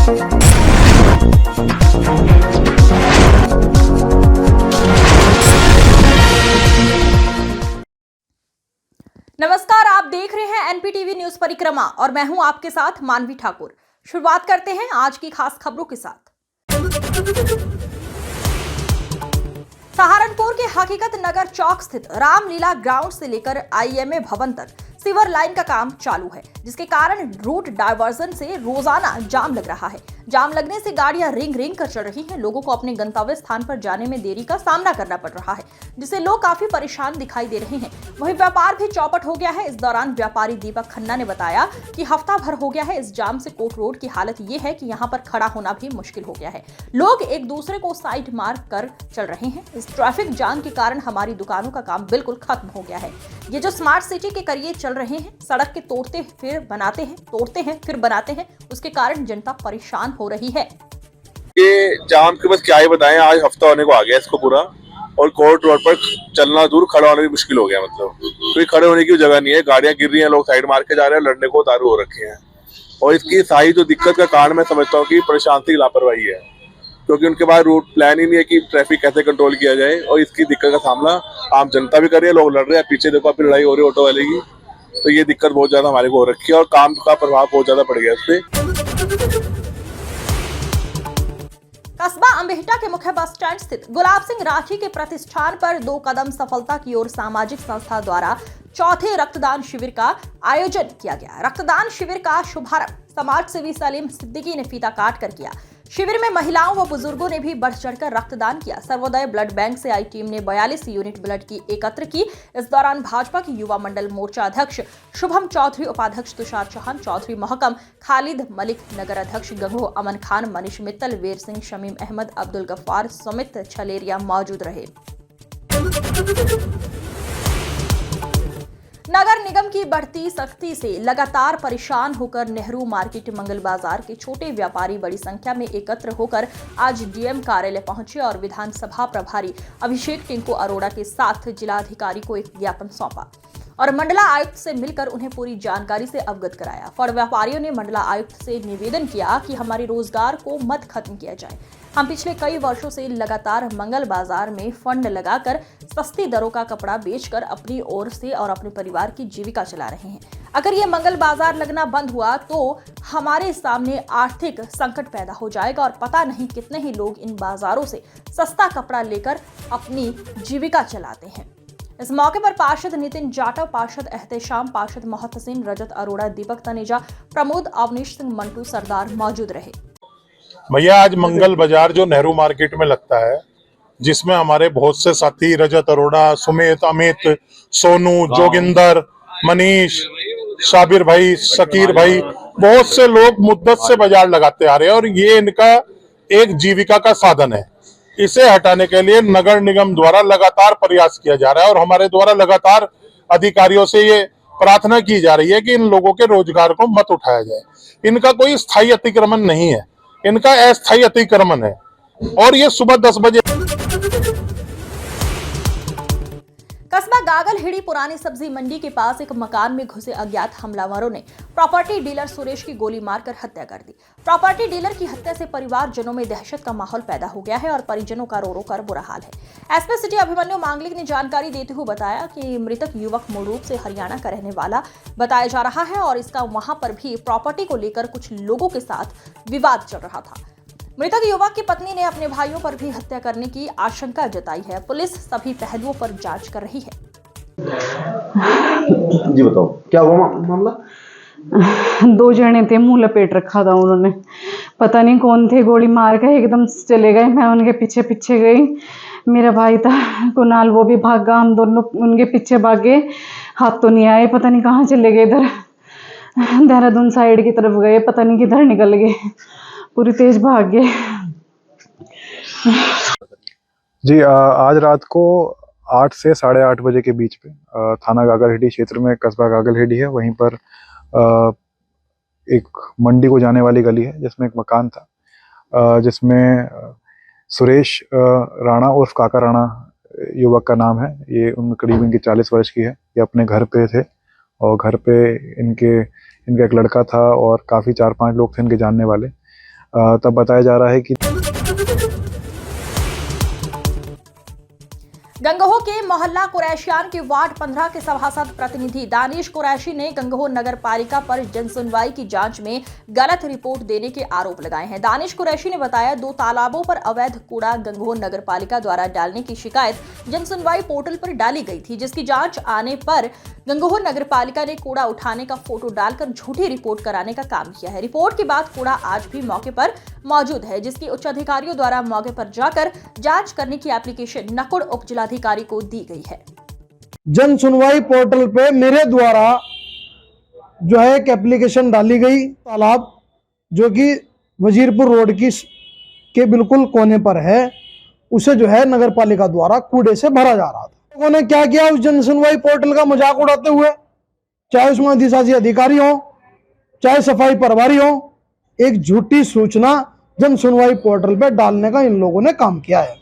नमस्कार, आप देख रहे हैं एनपीटीवी न्यूज परिक्रमा और मैं हूं आपके साथ मानवी ठाकुर। शुरुआत करते हैं आज की खास खबरों के साथ। सहारनपुर के हकीकत नगर चौक स्थित रामलीला ग्राउंड से लेकर आईएमए भवन तक सीवर लाइन का काम चालू है, जिसके कारण रूट डायवर्जन से रोजाना जाम लग रहा है। जाम लगने से गाड़ियां रिंग रिंग कर चल रही हैं। लोगों को अपने गंतव्य स्थान पर जाने में देरी का सामना करना पड़ रहा है, जिससे लोग काफी परेशान दिखाई दे रहे हैं। वहीं व्यापार भी चौपट हो गया है। इस दौरान व्यापारी दीपक खन्ना ने बताया कि हफ्ता भर हो गया है इस जाम से कोर्ट रोड की हालत ये है कि यहाँ पर खड़ा होना भी मुश्किल हो गया है। लोग एक दूसरे को साइड मार कर चल रहे हैं। इस ट्रैफिक जाम के कारण हमारी दुकानों का काम बिल्कुल खत्म हो गया है। ये जो स्मार्ट सिटी के करिए चल रहे हैं, सड़क के तोड़ते फिर बनाते हैं, तोड़ते हैं फिर बनाते हैं, उसके कारण जनता परेशान हो रही है। ये जाम के बस क्या ही बताएं, आज हफ्ता होने को आ गया इसको पूरा, और कोर्ट रोड पर चलना दूर खड़ा होना भी मुश्किल हो गया। मतलब कोई खड़े होने की जगह नहीं है, गाड़ियां गिर रही हैं, लोग साइड मार के जा रहे हैं, लड़ने को उतारू हो रखे हैं। और इसकी सारी जो दिक्कत का कारण मैं समझता हूँ कि प्रशासनिक लापरवाही है, क्योंकि उनके पास रूट प्लान ही नहीं है कि ट्रैफिक कैसे कंट्रोल किया जाए। और इसकी दिक्कत का सामना आम जनता भी कर रही है, लोग लड़ रहे हैं, पीछे देखो अभी लड़ाई हो रही है ऑटो वाले की। तो ये दिक्कत बहुत ज्यादा हमारे को हो रखी है और काम का प्रभाव बहुत ज्यादा पड़ गया इससे। कस्बा अम्बेहटा के मुख्य बस स्टैंड स्थित गुलाब सिंह राठी के प्रतिष्ठान पर 2 कदम सफलता की ओर सामाजिक संस्था द्वारा चौथे रक्तदान शिविर का आयोजन किया गया। रक्तदान शिविर का शुभारंभ समाज सेवी सलीम सिद्दीकी ने फीता काट कर किया। शिविर में महिलाओं व बुजुर्गों ने भी बढ़ चढ़कर रक्तदान किया। सर्वोदय ब्लड बैंक से आई टीम ने 42 यूनिट ब्लड की एकत्र की। इस दौरान भाजपा की युवा मंडल मोर्चा अध्यक्ष शुभम चौधरी, उपाध्यक्ष तुषार चौहान, चौधरी महकम, खालिद मलिक, नगर अध्यक्ष गंगो, अमन खान, मनीष मित्तल, वीर सिंह, शमीम अहमद, अब्दुल गफ्फार, सुमित छलेरिया मौजूद रहे। नगर निगम की बढ़ती सख्ती से लगातार परेशान होकर नेहरू मार्केट मंगल बाजार के छोटे व्यापारी बड़ी संख्या में एकत्र होकर आज डीएम कार्यालय पहुंचे और विधानसभा प्रभारी अभिषेक टिंकू अरोड़ा के साथ जिलाधिकारी को एक ज्ञापन सौंपा और मंडला आयुक्त से मिलकर उन्हें पूरी जानकारी से अवगत कराया। फल व्यापारियों ने मंडला आयुक्त से निवेदन किया कि हमारे रोजगार को मत खत्म किया जाए। हम पिछले कई वर्षों से लगातार मंगल बाजार में फंड लगाकर सस्ती दरों का कपड़ा बेचकर अपनी ओर से और अपने परिवार की जीविका चला रहे हैं। अगर ये मंगल बाजार लगना बंद हुआ तो हमारे सामने आर्थिक संकट पैदा हो जाएगा और पता नहीं कितने ही लोग इन बाजारों से सस्ता कपड़ा लेकर अपनी जीविका चलाते हैं। इस मौके पर पार्षद नितिन जाटव, पार्षद एहतेशाम, पार्षद मोहतसिन, रजत अरोड़ा, दीपक तनेजा, प्रमोद, अवनीश सिंह, मंटू सरदार मौजूद रहे। भैया आज मंगल बाजार जो नेहरू मार्केट में लगता है, जिसमें हमारे बहुत से साथी रजत अरोड़ा, सुमित, अमित, सोनू, जोगिंदर, मनीष, शाबिर भाई, शकीर भाई, बहुत से लोग मुद्दत से बाजार लगाते आ रहे हैं और ये इनका एक जीविका का साधन है। इसे हटाने के लिए नगर निगम द्वारा लगातार प्रयास किया जा रहा है और हमारे द्वारा लगातार अधिकारियों से ये प्रार्थना की जा रही है कि इन लोगों के रोजगार को मत उठाया जाए। इनका कोई स्थायी अतिक्रमण नहीं है, इनका अस्थायी अतिक्रमण है और ये सुबह 10 बजे। कस्बा गागलहिड़ी पुरानी सब्जी मंडी के पास एक मकान में घुसे अज्ञात हमलावरों ने प्रॉपर्टी डीलर सुरेश की गोली मारकर हत्या कर दी। प्रॉपर्टी डीलर की हत्या से परिवारजनों में दहशत का माहौल पैदा हो गया है और परिजनों का रो रो कर बुरा हाल है। एसपी सिटी अभिमन्यु मांगलिक ने जानकारी देते हुए बताया कि मृतक युवक मूल रूप से हरियाणा का रहने वाला बताया जा रहा है और इसका वहां पर भी प्रॉपर्टी को लेकर कुछ लोगों के साथ विवाद चल रहा था। मृतक युवक की पत्नी ने अपने भाइयों पर भी हत्या करने की आशंका जताई है। पुलिस सभी पहलुओं पर जांच कर रही है। जी बताओ क्या हुआ मामला? 2 जने थे, मुंह लपेट रखा था उन्होंने, पता नहीं कौन थे, गोली मार के एकदम चले गए। मैं उनके पीछे पीछे गई, मेरा भाई था कुणाल, वो भी भागा, हम दोनों उनके पीछे भागे, हाथ तो नहीं आए, पता नहीं कहाँ चले गए, इधर देहरादून साइड की तरफ गए, पता नहीं किधर निकल गए, पूरी तेज भाग गए। जी आज रात को 8 से 8:30 बजे के बीच पे थाना गागलहिड़ी क्षेत्र में, कस्बा गागलहिड़ी है, वहीं पर एक मंडी को जाने वाली गली है जिसमें एक मकान था, जिसमें सुरेश राणा उर्फ काका राणा युवक का नाम है। ये करीब इनकी 40 वर्ष की है। ये अपने घर पे थे और घर पे इनका एक लड़का था और काफ़ी 4-5 लोग थे इनके जानने वाले। तब बताया जा रहा है कि गंगोह के मोहल्ला कुरैशियान के वार्ड 15 के सभासद प्रतिनिधि दानिश कुरैशी ने गंगोह नगर पालिका पर जनसुनवाई की जांच में गलत रिपोर्ट देने के आरोप लगाए हैं। दानिश कुरैशी ने बताया 2 तालाबों पर अवैध कूड़ा गंगोह नगर पालिका द्वारा डालने की शिकायत जनसुनवाई पोर्टल पर डाली गई थी, जिसकी जांच आने पर गंगोह नगर पालिका ने कूड़ा उठाने का फोटो डालकर झूठी रिपोर्ट कराने का काम किया है। रिपोर्ट के बाद कूड़ा आज भी मौके पर मौजूद है, जिसकी उच्च अधिकारियों द्वारा मौके पर जाकर जांच करने की एप्लीकेशन नकुड़ उप जिलाधिकारी को दी गई है। जन सुनवाई पोर्टल पे मेरे द्वारा जो है एक एप्लीकेशन डाली गई, तालाब जो कि वजीरपुर रोड के बिल्कुल कोने पर है, उसे जो है नगर पालिका द्वारा कूड़े से भरा जा रहा था। लोगों ने क्या किया, उस जन सुनवाई पोर्टल का मजाक उड़ाते हुए, चाहे उसमें अधिशासी अधिकारी हो चाहे सफाई प्रभारी हो, एक झूठी सूचना जन सुनवाई पोर्टल पे डालने का इन लोगों ने काम किया है।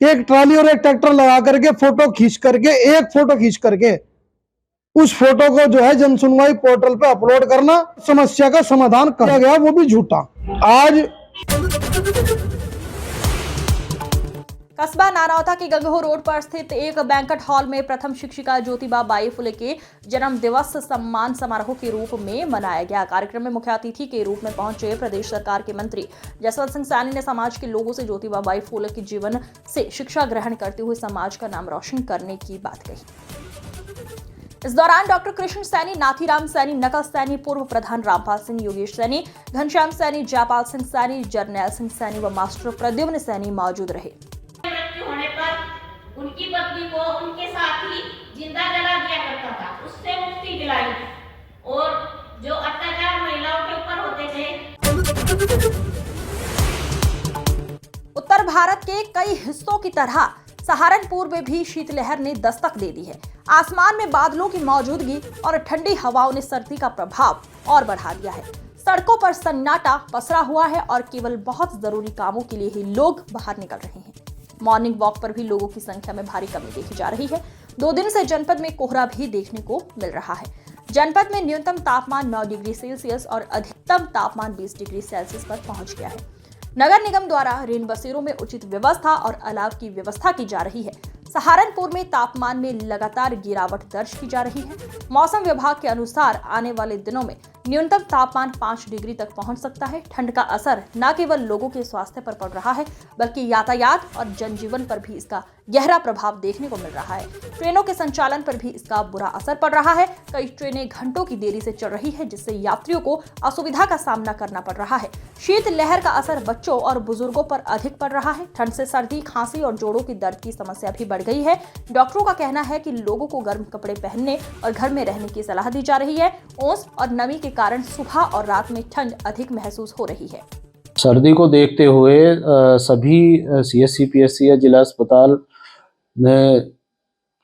एक ट्राली और एक ट्रैक्टर लगा करके एक फोटो खींच करके उस फोटो को जो है जन सुनवाई पोर्टल पे अपलोड करना, समस्या का समाधान किया गया, वो भी झूठा। आज कस्बा नारौता के गंगोह रोड पर स्थित एक बैंक्वेट हॉल में प्रथम शिक्षिका ज्योतिबा बाई फुले के जन्म दिवस सम्मान समारोह के रूप में मनाया गया। कार्यक्रम में मुख्य अतिथि के रूप में पहुंचे प्रदेश सरकार के मंत्री जसवंत सिंह सैनी ने समाज के लोगों से ज्योतिबा बाई फुले के जीवन से शिक्षा ग्रहण करते हुए समाज का नाम रोशन करने की बात कही। इस दौरान डॉक्टर कृष्ण सैनी, नाथीराम सैनी, नकल सैनी, पूर्व प्रधान रामपाल सिंह, योगेश सैनी, घनश्याम सैनी, जयपाल सिंह सैनी, जरनैल सिंह सैनी व मास्टर प्रद्युम्न सैनी मौजूद रहे। मृत्यु होने पर उनकी पत्नी को उनके साथ ही जिंदा जला दिया करता था, उससे मुक्ति दिलाई। और जो अत्याचार महिलाओं के ऊपर होते थे। उत्तर भारत के कई हिस्सों की तरह सहारनपुर में भी शीतलहर ने दस्तक दे दी है। आसमान में बादलों की मौजूदगी और ठंडी हवाओं ने सर्दी का प्रभाव और बढ़ा दिया है। सड़कों पर सन्नाटा पसरा हुआ है और केवल बहुत जरूरी कामों के लिए ही लोग बाहर निकल रहे हैं। मॉर्निंग वॉक पर भी लोगों की संख्या में भारी कमी देखी जा रही है। 2 दिन से जनपद में कोहरा भी देखने को मिल रहा है। जनपद में न्यूनतम तापमान 9 डिग्री सेल्सियस और अधिकतम तापमान 20 डिग्री सेल्सियस पर पहुंच गया है। नगर निगम द्वारा रेन बसेरों में उचित व्यवस्था और अलाव की व्यवस्था की जा रही है। सहारनपुर में तापमान में लगातार गिरावट दर्ज की जा रही है। मौसम विभाग के अनुसार आने वाले दिनों में न्यूनतम तापमान 5 डिग्री तक पहुंच सकता है। ठंड का असर न केवल लोगों के स्वास्थ्य पर पड़ रहा है, बल्कि यातायात और जनजीवन पर भी इसका गहरा प्रभाव देखने को मिल रहा है। ट्रेनों के संचालन पर भी इसका बुरा असर पड़ रहा है। कई ट्रेनें घंटों की देरी से चल रही है, जिससे यात्रियों को असुविधा का सामना करना पड़ रहा है। शीत लहर का असर बच्चों और बुजुर्गों पर अधिक पड़ रहा है। ठंड से सर्दी, खांसी और जोड़ों की दर्द की समस्या भी बढ़ गई है। डॉक्टरों का कहना है कि लोगों को गर्म कपड़े पहनने और घर में रहने की सलाह दी जा रही है। ओस और नमी के कारण सुबह और रात में ठंड अधिक महसूस हो रही है। सर्दी को देखते हुए सभी CSC PSC या जिला अस्पताल में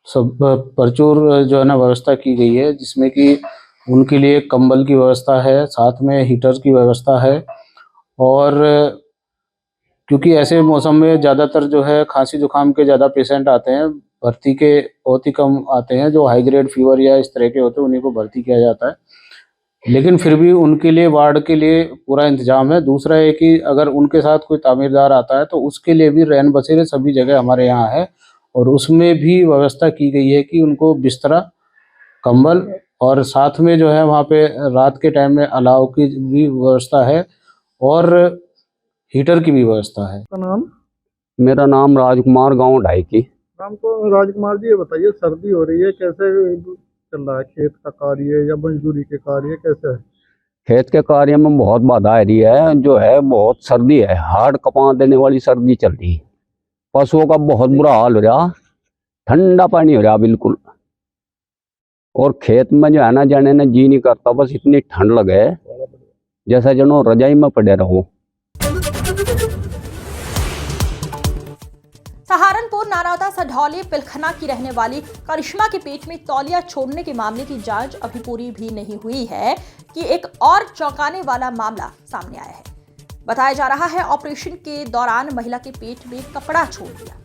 सब प्रचुर जो है ना व्यवस्था की गई है, जिसमें कि उनके लिए कंबल की व्यवस्था है, साथ में हीटर की व्यवस्था है। और क्योंकि ऐसे मौसम में ज़्यादातर जो है खांसी जुकाम के ज़्यादा पेशेंट आते हैं, भर्ती के बहुत ही कम आते हैं। जो हाई ग्रेड फीवर या इस तरह के होते हैं उन्हीं को भर्ती किया जाता है, लेकिन फिर भी उनके लिए वार्ड के लिए पूरा इंतजाम है। दूसरा है कि अगर उनके साथ कोई तामीरदार आता है तो उसके लिए भी रैन बसेरे सभी जगह हमारे यहाँ है, और उसमें भी व्यवस्था की गई है कि उनको बिस्तरा, कंबल और साथ में जो है वहाँ पे रात के टाइम में अलाव की भी व्यवस्था है और हीटर की भी व्यवस्था है। नाम? मेरा नाम राजकुमार, गांव ढाई की। नाम को राजकुमार जी, ये बताइए, सर्दी हो रही है, कैसे चल रहा है खेत का कार्य या मजदूरी के कार्य, कैसे है? खेत के कार्य में बहुत बाधा आ रही है, जो है बहुत सर्दी है, हार्ड कपा देने वाली सर्दी चल रही है। पशुओं का बहुत बुरा हाल हो रहा, ठंडा पानी हो रहा बिल्कुल। और खेत में जो है ना जाने ना जी नहीं करता, बस इतनी ठंड लगे जैसा जनो रजाई में पड़े रहो। सहारनपुर नारौता सढौली पिलखना की रहने वाली करिश्मा के पेट में तौलिया छोड़ने के मामले की जांच अभी पूरी भी नहीं हुई है कि एक और चौंकाने वाला मामला सामने आया है। बताया जा रहा है ऑपरेशन के दौरान महिला के पेट में कपड़ा छोड़ दिया।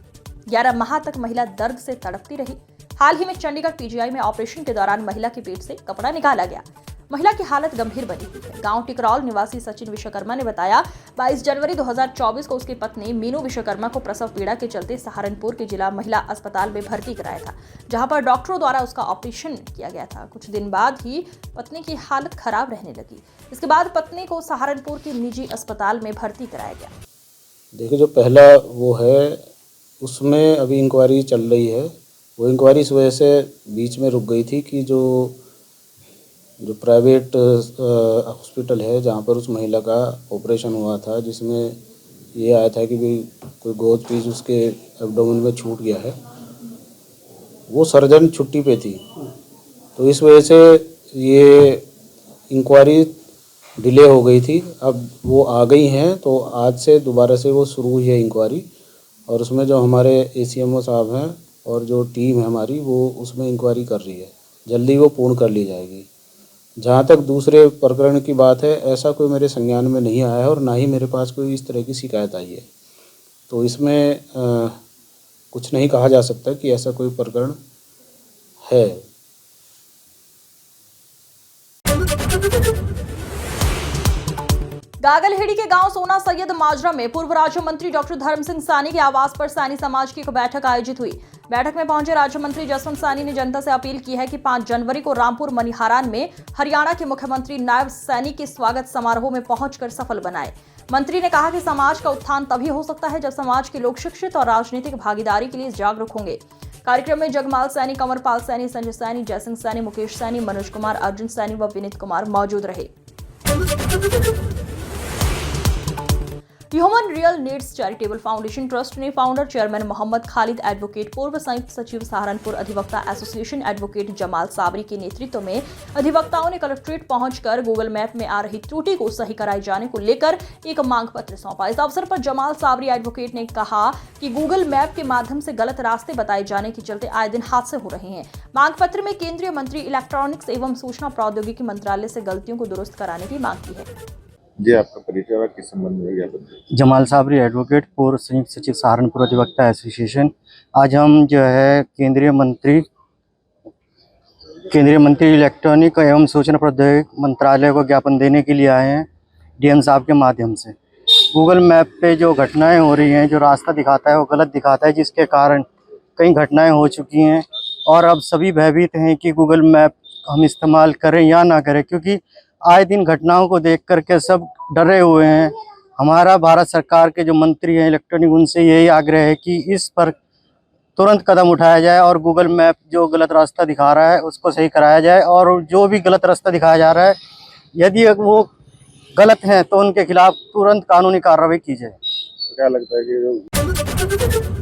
11 माह तक महिला दर्द से तड़पती रही। हाल ही में चंडीगढ़ PGI में ऑपरेशन के दौरान महिला के पेट से कपड़ा निकाला गया। महिला की हालत गंभीर बनी हुई है। गांव टिकरौल निवासी सचिन विश्वकर्मा ने बताया 22 जनवरी 2024 को उसकी पत्नी मीनू विश्वकर्मा को प्रसव पीड़ा के चलते सहारनपुर के जिला महिला अस्पताल में भर्ती कराया था, जहां पर डॉक्टरों द्वारा उसका ऑपरेशन किया गया था। कुछ दिन बाद ही पत्नी की हालत खराब रहने लगी। इसके बाद पत्नी को सहारनपुर के निजी अस्पताल में भर्ती कराया गया। देखिए, जो पहला वो है उसमें अभी इंक्वायरी चल रही है। वो इंक्वायरी इस वजह से बीच में रुक गई थी कि जो प्राइवेट हॉस्पिटल है जहाँ पर उस महिला का ऑपरेशन हुआ था, जिसमें ये आया था कि कोई गोद पीस उसके एब्डोमेन में छूट गया है, वो सर्जन छुट्टी पे थी। तो इस वजह से ये इंक्वायरी डिले हो गई थी। अब वो आ गई हैं, तो आज से दोबारा से वो शुरू हुई है इंक्वायरी, और उसमें जो हमारे ACMO साहब हैं और जो टीम है हमारी, वो उसमें इंक्वायरी कर रही है। जल्दी वो पूर्ण कर ली जाएगी। जहाँ तक दूसरे प्रकरण की बात है, ऐसा कोई मेरे संज्ञान में नहीं आया है और ना ही मेरे पास कोई इस तरह की शिकायत आई है। तो इसमें कुछ नहीं कहा जा सकता कि ऐसा कोई प्रकरण है। गागलहेड़ी के गांव सोना सैयद माजरा में पूर्व राज्य मंत्री डॉक्टर धर्म सिंह सानी के आवास पर सैनी समाज की एक बैठक आयोजित हुई। बैठक में पहुंचे राज्य मंत्री जसवंत सानी ने जनता से अपील की है कि 5 जनवरी को रामपुर मनिहारान में हरियाणा के मुख्यमंत्री नायब सैनी के स्वागत समारोह में पहुंचकर सफल बनाए। मंत्री ने कहा कि समाज का उत्थान तभी हो सकता है जब समाज के लोग शिक्षित और राजनीतिक भागीदारी के लिए जागरूक होंगे। कार्यक्रम में जगमाल सैनी, कंवरपाल सैनी, संजय सैनी, जयसिंह सैनी, मुकेश सैनी, मनोज कुमार, अर्जुन सैनी व विनीत कुमार मौजूद रहे। Human real needs charitable foundation trust ने founder chairman Mohammad Khalid advocate, पूर्व संयुक्त सचिव सहारनपुर अधिवक्ता एसोसिएशन एडवोकेट जमाल साबरी के नेतृत्व में अधिवक्ताओं ने कलेक्ट्रेट पहुंचकर गूगल मैप में आ रही त्रुटि को सही कराए जाने को लेकर एक मांग पत्र सौंपा। इस अवसर पर जमाल साबरी एडवोकेट ने कहा कि गूगल मैप के माध्यम से गलत रास्ते बताए जाने के चलते आए दिन हादसे हो रहे हैं। मांग पत्र में केंद्रीय मंत्री इलेक्ट्रॉनिक्स एवं सूचना प्रौद्योगिकी मंत्रालय से गलतियों को दुरुस्त कराने की मांग की है। जी, आपका परिचय और किस संबंध में ज्ञापन? जमाल साबरी एडवोकेट, पूर्व संयुक्त सचिव सहारनपुर अधिवक्ता एसोसिएशन। आज हम जो है केंद्रीय मंत्री इलेक्ट्रॉनिक एवं सूचना प्रौद्योगिकी मंत्रालय को ज्ञापन देने के लिए आए हैं DM साहब के माध्यम से। गूगल मैप पे जो घटनाएं हो रही हैं, जो रास्ता दिखाता है वो गलत दिखाता है, जिसके कारण कई घटनाएं हो चुकी हैं और अब सभी भयभीत हैं कि गूगल मैप हम इस्तेमाल करें या ना करें, क्योंकि आए दिन घटनाओं को देख करके सब डरे हुए हैं। हमारा भारत सरकार के जो मंत्री हैं इलेक्ट्रॉनिक, उनसे यही आग्रह है कि इस पर तुरंत कदम उठाया जाए और गूगल मैप जो गलत रास्ता दिखा रहा है उसको सही कराया जाए, और जो भी गलत रास्ता दिखाया जा रहा है यदि वो गलत हैं तो उनके खिलाफ तुरंत कानूनी कार्रवाई की जाए। क्या लगता है कि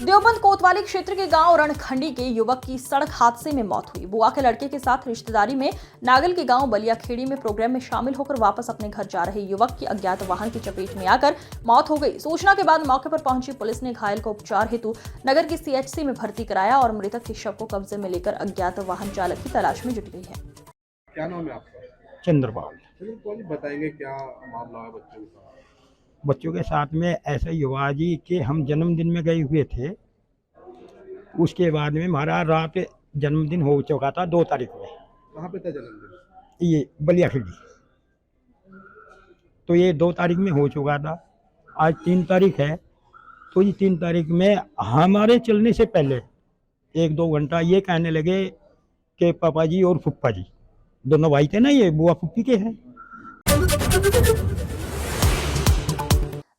देवबंद कोतवाली क्षेत्र के गांव रणखंडी के युवक की सड़क हादसे में मौत हुई। बुआ के लड़के के साथ रिश्तेदारी में नागल के गांव बलियाखेड़ी में प्रोग्राम में शामिल होकर वापस अपने घर जा रहे युवक की अज्ञात वाहन की चपेट में आकर मौत हो गई। सूचना के बाद मौके पर पहुंची पुलिस ने घायल को उपचार हेतु नगर की CHC में भर्ती कराया और मृतक के शव को कब्जे में लेकर अज्ञात वाहन चालक की तलाश में जुट गई है। क्या नाम है आपका? चंद्रपाल। बताएंगे क्या मामला है बच्चों का? बच्चों के साथ में ऐसा ही हुआ जी कि हम जन्मदिन में गए हुए थे। उसके बाद में हमारा रात जन्मदिन हो चुका था 2 तारीख में। कहाँ पे था जन्मदिन? ये बलियाखेड़ी। तो ये 2 तारीख में हो चुका था। आज 3 तारीख है, तो ये 3 तारीख में हमारे चलने से पहले 1-2 घंटा ये कहने लगे कि पापा जी और फुप्पा जी, दोनों भाई थे ना, ये बुआ फुप्पी के हैं।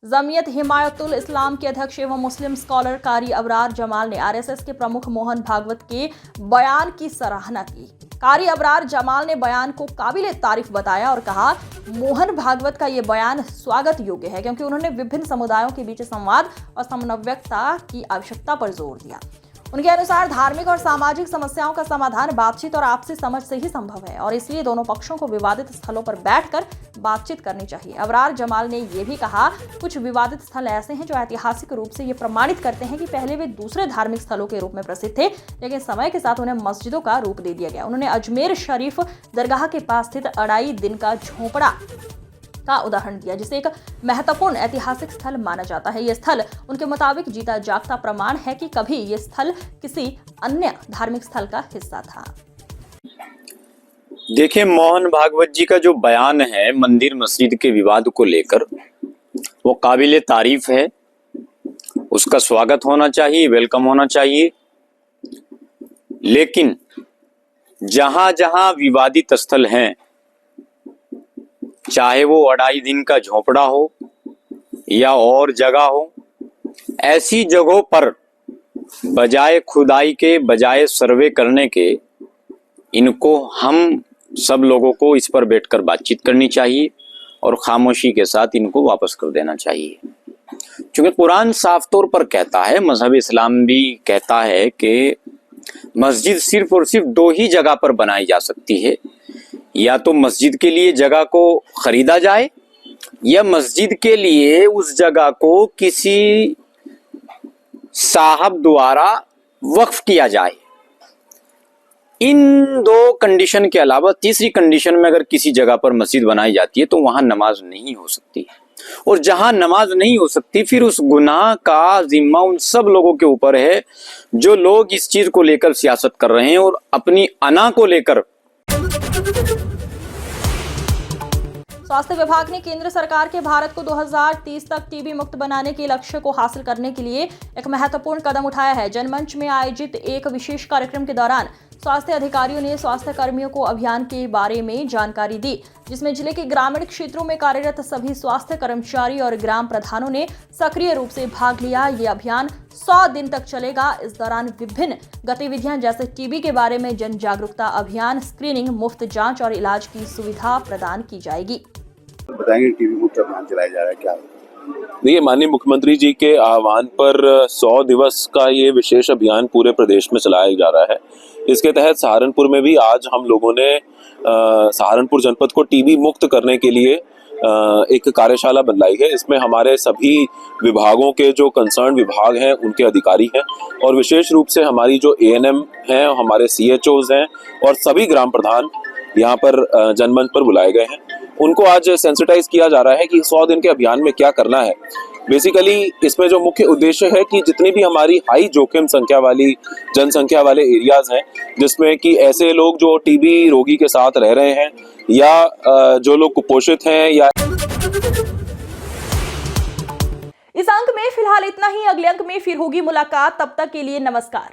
जमीयत हिमायतुल इस्लाम के अध्यक्ष एवं मुस्लिम स्कॉलर कारी अबरार जमाल ने RSS के प्रमुख मोहन भागवत के बयान की सराहना की। कारी अबरार जमाल ने बयान को काबिल तारीफ बताया और कहा मोहन भागवत का ये बयान स्वागत योग्य है, क्योंकि उन्होंने विभिन्न समुदायों के बीच संवाद और समन्वयता की आवश्यकता पर जोर दिया। उनके अनुसार धार्मिक और सामाजिक समस्याओं का समाधान बातचीत और आपसी समझ से ही संभव है और इसलिए दोनों पक्षों को विवादित स्थलों पर बैठकर बातचीत करनी चाहिए। अबरार जमाल ने यह भी कहा कुछ विवादित स्थल ऐसे हैं जो ऐतिहासिक रूप से ये प्रमाणित करते हैं कि पहले वे दूसरे धार्मिक स्थलों के रूप में प्रसिद्ध थे, लेकिन समय के साथ उन्हें मस्जिदों का रूप दे दिया गया। उन्होंने अजमेर शरीफ दरगाह के पास स्थित अढ़ाई दिन का झोपड़ा का उदाहरण दिया, जिसे एक महत्वपूर्ण ऐतिहासिक स्थल माना जाता है। यह स्थल उनके मुताबिक जीता जागता प्रमाण है कि कभी यह स्थल किसी अन्य धार्मिक स्थल का हिस्सा था। देखिए, मोहन भागवत जी का जो बयान है मंदिर मस्जिद के विवाद को लेकर, वो काबिले तारीफ है। उसका स्वागत होना चाहिए, वेलकम होना चाहिए। लेकिन जहां जहां विवादित स्थल हैं, चाहे वो 2.5 दिन का झोपड़ा हो या और जगह हो, ऐसी जगहों पर बजाय खुदाई के, बजाय सर्वे करने के, इनको हम सब लोगों को इस पर बैठकर बातचीत करनी चाहिए और खामोशी के साथ इनको वापस कर देना चाहिए। क्योंकि कुरान साफ तौर पर कहता है, मजहब इस्लाम भी कहता है कि मस्जिद सिर्फ और सिर्फ 2 ही जगह पर बनाई जा सकती है। या तो मस्जिद के लिए जगह को खरीदा जाए या मस्जिद के लिए उस जगह को किसी साहब द्वारा वक्फ किया जाए। इन 2 कंडीशन के अलावा तीसरी कंडीशन में अगर किसी जगह पर मस्जिद बनाई जाती है तो वहां नमाज नहीं हो सकती। और जहां नमाज नहीं हो सकती, फिर उस गुनाह का जिम्मा उन सब लोगों के ऊपर है जो लोग इस चीज को लेकर सियासत कर रहे हैं और अपनी अना को लेकर। स्वास्थ्य विभाग ने केंद्र सरकार के भारत को 2030 तक टीबी मुक्त बनाने के लक्ष्य को हासिल करने के लिए एक महत्वपूर्ण कदम उठाया है। जनमंच में आयोजित एक विशेष कार्यक्रम के दौरान स्वास्थ्य अधिकारियों ने स्वास्थ्य कर्मियों को अभियान के बारे में जानकारी दी, जिसमें जिले के ग्रामीण क्षेत्रों में कार्यरत सभी स्वास्थ्य कर्मचारी और ग्राम प्रधानों ने सक्रिय रूप से भाग लिया। ये अभियान 100 दिन तक चलेगा। इस दौरान विभिन्न गतिविधियां जैसे टीबी के बारे में जन जागरूकता अभियान, स्क्रीनिंग, मुफ्त जांच और इलाज की सुविधा प्रदान की जाएगी। बताएंगे टीबी मुक्त अभियान चलाया जा रहा है क्या? देखिए, माननीय मुख्यमंत्री जी के आह्वान पर 100 दिवस का ये विशेष अभियान पूरे प्रदेश में चलाया जा रहा है। इसके तहत सहारनपुर में भी आज हम लोगों ने सहारनपुर जनपद को टीबी मुक्त करने के लिए एक कार्यशाला बुलाई है। इसमें हमारे सभी विभागों के जो कंसर्न विभाग हैं उनके अधिकारी हैं और विशेष रूप से हमारी जो ANM हैं, हमारे CHOs हैं और सभी ग्राम प्रधान यहाँ पर जनमंच पर बुलाए गए हैं। उनको आज सेंसिटाइज किया जा रहा है कि 100 दिन के अभियान में क्या करना है। बेसिकली इसमें जो मुख्य उद्देश्य है कि जितनी भी हमारी हाई जोखिम संख्या वाली जनसंख्या वाले एरियाज हैं, जिसमें कि ऐसे लोग जो टीबी रोगी के साथ रह रहे हैं या जो लोग कुपोषित हैं या। इस अंक में फिलहाल इतना ही। अगले अंक में फिर होगी मुलाकात। तब तक के लिए नमस्कार।